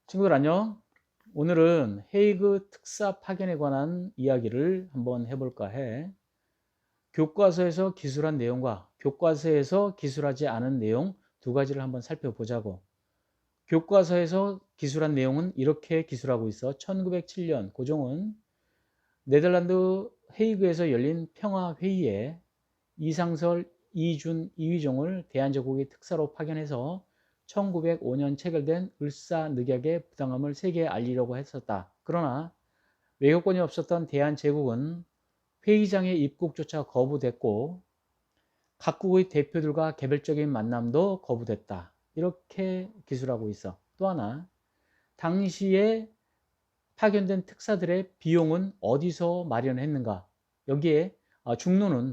친구들 안녕. 오늘은 헤이그 특사 파견에 관한 이야기를 한번 해볼까 해. 교과서에서 기술한 내용과 교과서에서 기술하지 않은 내용 두 가지를 한번 살펴보자고. 교과서에서 기술한 내용은 이렇게 기술하고 있어. 1907년 고종은 네덜란드 헤이그에서 열린 평화회의에 이상설, 이준, 이휘종을 대한제국의 특사로 파견해서 1905년 체결된 을사늑약의 부당함을 세계에 알리려고 했었다. 그러나 외교권이 없었던 대한제국은 회의장의 입국조차 거부됐고 각국의 대표들과 개별적인 만남도 거부됐다. 이렇게 기술하고 있어. 또 하나, 당시에 파견된 특사들의 비용은 어디서 마련했는가? 여기에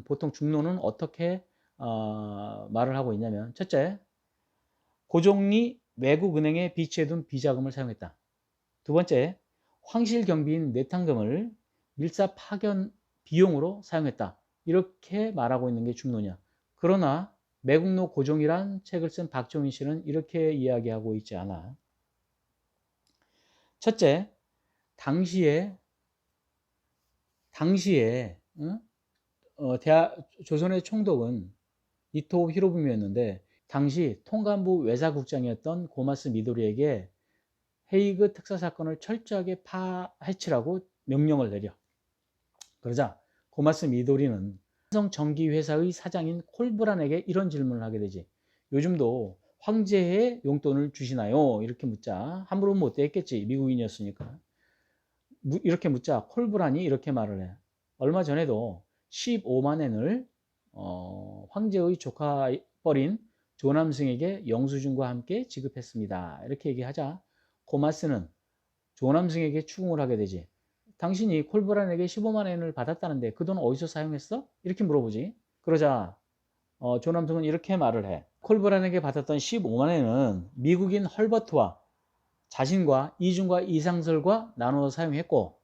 보통 중론은 어떻게 말을 하고 있냐면, 첫째, 고종이 외국은행에 비치해둔 비자금을 사용했다. 두 번째, 황실경비인 내탕금을 밀사 파견 비용으로 사용했다. 이렇게 말하고 있는 게 중론이야. 그러나 매국노 고종이란 책을 쓴 박종인 씨는 이렇게 이야기하고 있지 않아. 첫째, 당시에 응? 조선의 총독은 이토 히로부미였는데 당시 통감부 외사국장이었던 고마스 미도리에게 헤이그 특사 사건을 철저하게 파헤치라고 명령을 내려. 그러자 고마스 미도리는 삼성 전기 회사의 사장인 콜브란에게 이런 질문을 하게 되지. 요즘도 황제의 용돈을 주시나요? 이렇게 묻자. 함부로 못 대했겠지. 미국인이었으니까. 이렇게 묻자 콜브란이 이렇게 말을 해. 얼마 전에도 15만 엔을 황제의 조카뻘인 조남승에게 영수증과 함께 지급했습니다. 이렇게 얘기하자 고마스는 조남승에게 추궁을 하게 되지. 당신이 콜브란에게 15만 엔을 받았다는데 그 돈 어디서 사용했어? 이렇게 물어보지. 그러자 조남승은 이렇게 말을 해. 콜브란에게 받았던 15만 엔은 미국인 헐버트와 자신과 이중과 이상설과 나누어 사용했고,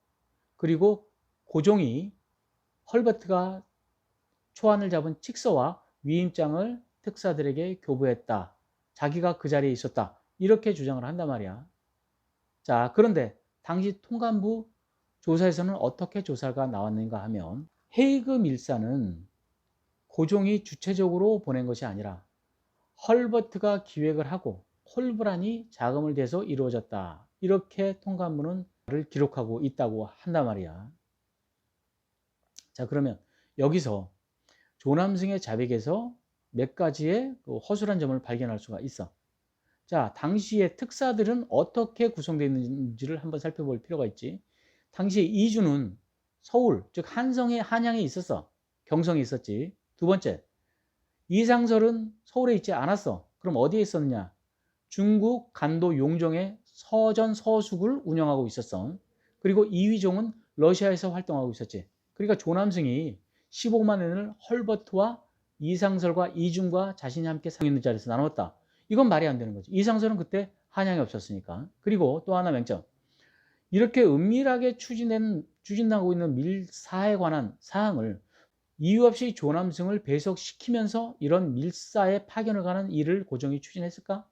그리고 고종이 헐버트가 초안을 잡은 칙서와 위임장을 특사들에게 교부했다. 자기가 그 자리에 있었다. 이렇게 주장을 한단 말이야. 자, 그런데 당시 통감부 조사에서는 어떻게 조사가 나왔는가 하면 헤이그 밀사는 고종이 주체적으로 보낸 것이 아니라 헐버트가 기획을 하고 콜브란이 자금을 대서 이루어졌다. 이렇게 통감부는 기록하고 있다고 한단 말이야. 자, 그러면 여기서 조남승의 자백에서 몇 가지의 허술한 점을 발견할 수가 있어. 자, 당시의 특사들은 어떻게 구성되어 있는지를 한번 살펴볼 필요가 있지. 당시 이주는 서울, 즉 한양에 있었어. 경성에 있었지. 두 번째, 이상설은 서울에 있지 않았어. 그럼 어디에 있었느냐? 중국 간도 용종의 서전 서숙을 운영하고 있었어. 그리고 이휘종은 러시아에서 활동하고 있었지. 그러니까 조남승이 15만 엔을 헐버트와 이상설과 이중과 자신이 함께 상있는 자리에서 나눴다. 이건 말이 안 되는 거지. 이상설은 그때 한양에 없었으니까. 그리고 또 하나 맹점. 이렇게 은밀하게 추진하고 있는 밀사에 관한 사항을 이유 없이 조남승을 배석시키면서 이런 밀사에 파견을 가는 일을 고종이 추진했을까?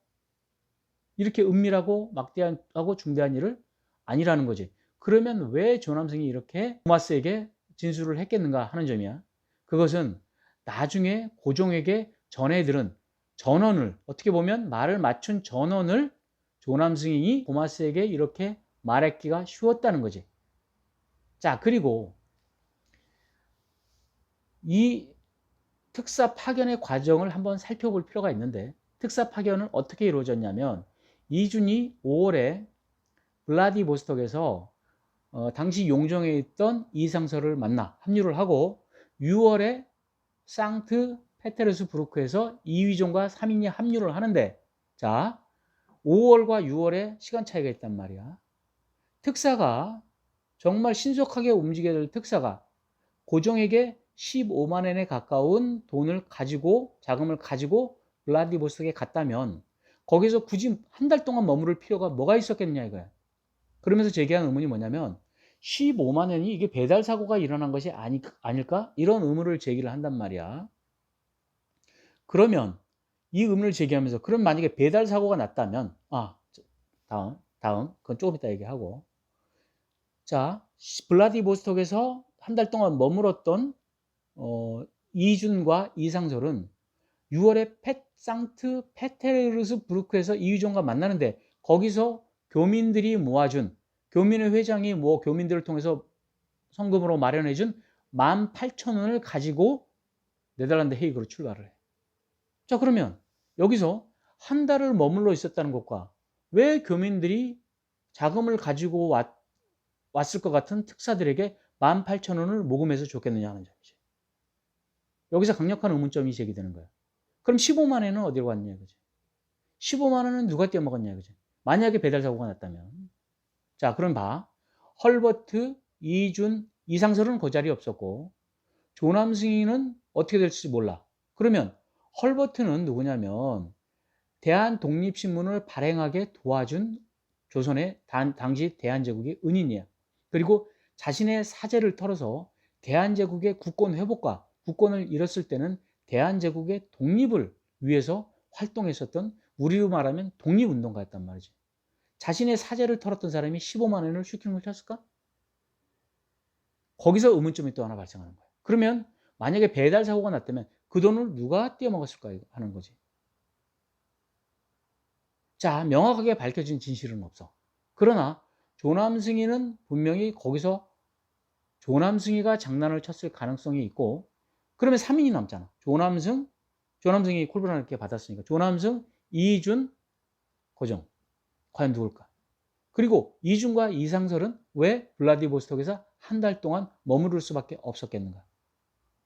이렇게 은밀하고 막대하고 중대한 일을 아니라는 거지. 그러면 왜 조남승이 이렇게 토마스에게 진술을 했겠는가 하는 점이야. 그것은 나중에 고종에게 전해 들은 전언을, 어떻게 보면 말을 맞춘 전언을 조남승이 토마스에게 이렇게 말했기가 쉬웠다는 거지. 자, 그리고 이 특사 파견의 과정을 한번 살펴볼 필요가 있는데, 특사 파견은 어떻게 이루어졌냐면 이준이 5월에 블라디보스톡에서 당시 용종에 있던 이상설을 만나 합류를 하고 6월에 상트페테르스부르크에서 이휘종과 3인이 합류를 하는데, 자, 5월과 6월에 시간 차이가 있단 말이야. 특사가 정말 신속하게 움직여야 될 특사가 고종에게 15만 엔에 가까운 자금을 가지고 블라디보스톡에 갔다면 거기서 굳이 한 달 동안 머무를 필요가 뭐가 있었겠냐 이거야. 그러면서 제기한 의문이 뭐냐면 15만 엔이 이게 배달 사고가 일어난 것이 아닐까? 이런 의문을 제기를 한단 말이야. 그러면 이 의문을 제기하면서 그럼 만약에 배달 사고가 났다면 다음 다음 그건 조금 이따 얘기하고. 자, 블라디보스톡에서 한 달 동안 머물었던 이준과 이상솔은 6월에 상트 페테르스부르크에서 이휘종과 만나는데 거기서 교민들이 모아준 교민의 회장이 교민들을 통해서 성금으로 마련해준 18,000원을 가지고 네덜란드 헤이그로 출발을 해. 자, 그러면 여기서 한 달을 머물러 있었다는 것과 왜 교민들이 자금을 가지고 왔을 것 같은 특사들에게 18,000원을 모금해서 줬겠느냐 하는 점이죠. 여기서 강력한 의문점이 제기되는 거예요. 그럼 15만 원은 어디로 갔냐 이거지. 15만 원은 누가 떼먹었냐 이거지. 만약에 배달 사고가 났다면. 자, 그럼 봐. 헐버트, 이준, 이상설은 그 자리에 없었고 조남승이는 어떻게 될지 몰라. 그러면 헐버트는 누구냐면 대한독립신문을 발행하게 도와준 조선의 당시 대한제국의 은인이야. 그리고 자신의 사재를 털어서 대한제국의 국권 회복과 국권을 잃었을 때는 대한제국의 독립을 위해서 활동했었던, 우리로 말하면 독립운동가였단 말이지. 자신의 사재를 털었던 사람이 15만 원을 슈킹을 쳤을까? 거기서 의문점이 또 하나 발생하는 거야. 그러면 만약에 배달 사고가 났다면 그 돈을 누가 떼어먹었을까 하는 거지. 자, 명확하게 밝혀진 진실은 없어. 그러나 조남승이는 분명히 거기서 조남승이가 장난을 쳤을 가능성이 있고, 그러면 3인이 남잖아. 조남승이 콜브란을 이렇게 받았으니까 조남승, 이준, 고정. 과연 누굴까? 그리고 이준과 이상설은 왜 블라디보스톡에서 한 달 동안 머무를 수밖에 없었겠는가?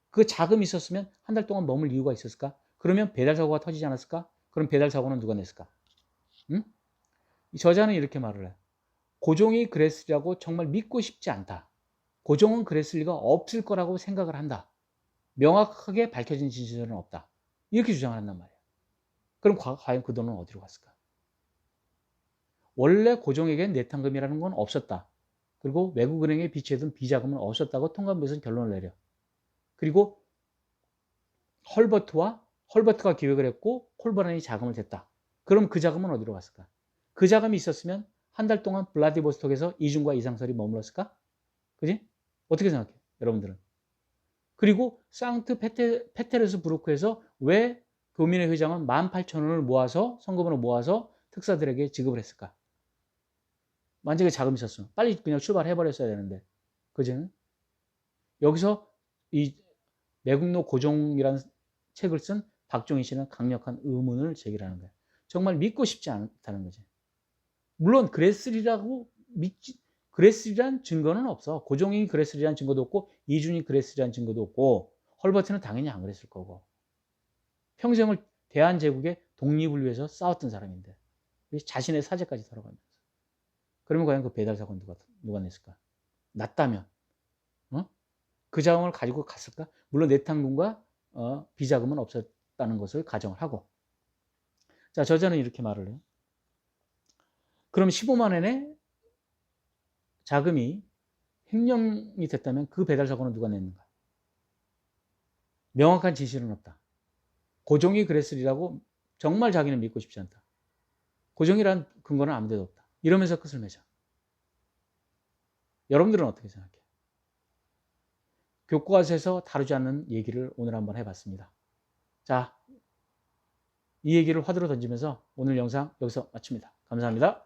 그 자금이 있었으면 한 달 동안 머물 이유가 있었을까? 그러면 배달 사고가 터지지 않았을까? 그럼 배달 사고는 누가 냈을까? 응? 저자는 이렇게 말을 해. 고종이 그랬으리라고 정말 믿고 싶지 않다. 고종은 그랬을 리가 없을 거라고 생각을 한다. 명확하게 밝혀진 진실은 없다. 이렇게 주장을 한단 말이야. 그럼 과연 그 돈은 어디로 갔을까? 원래 고종에겐 내탕금이라는 건 없었다. 그리고 외국은행에 비치해둔 비자금은 없었다고 통감부에서는 결론을 내려. 그리고 헐버트가 기획을 했고 콜브란이 자금을 댔다. 그럼 그 자금은 어디로 갔을까? 그 자금이 있었으면 한 달 동안 블라디보스톡에서 이준과 이상설이 머물렀을까? 그지? 어떻게 생각해? 여러분들은. 그리고 상트 페테르스부르크에서 왜 교민회 회장은 18,000원을 모아서 성금으로 모아서 특사들에게 지급을 했을까? 만약에 자금이 있었으면 빨리 그냥 출발해버렸어야 되는데, 그지? 여기서 이 매국노 고종이라는 책을 쓴 박종희 씨는 강력한 의문을 제기하는 거예요. 정말 믿고 싶지 않다는 거지. 물론 그랬으리란 증거는 없어. 고종이 그랬으리란 증거도 없고 이준이 그랬으리란 증거도 없고 헐버트는 당연히 안 그랬을 거고. 평생을 대한제국의 독립을 위해서 싸웠던 사람인데 자신의 사제까지 털어가면서. 그러면 과연 그 배달 사고는 누가 냈을까? 났다면 그 자금을 가지고 갔을까? 물론 내탕금과 비자금은 없었다는 것을 가정을 하고. 자, 저자는 이렇게 말을 해요. 그럼 15만 원의 자금이 횡령이 됐다면 그 배달 사고는 누가 냈는가? 명확한 진실은 없다. 고종이 그랬으리라고 정말 자기는 믿고 싶지 않다. 고종이란 근거는 아무 데도 없다. 이러면서 끝을 맺어. 여러분들은 어떻게 생각해요? 교과서에서 다루지 않는 얘기를 오늘 한번 해봤습니다. 자, 이 얘기를 화두로 던지면서 오늘 영상 여기서 마칩니다. 감사합니다.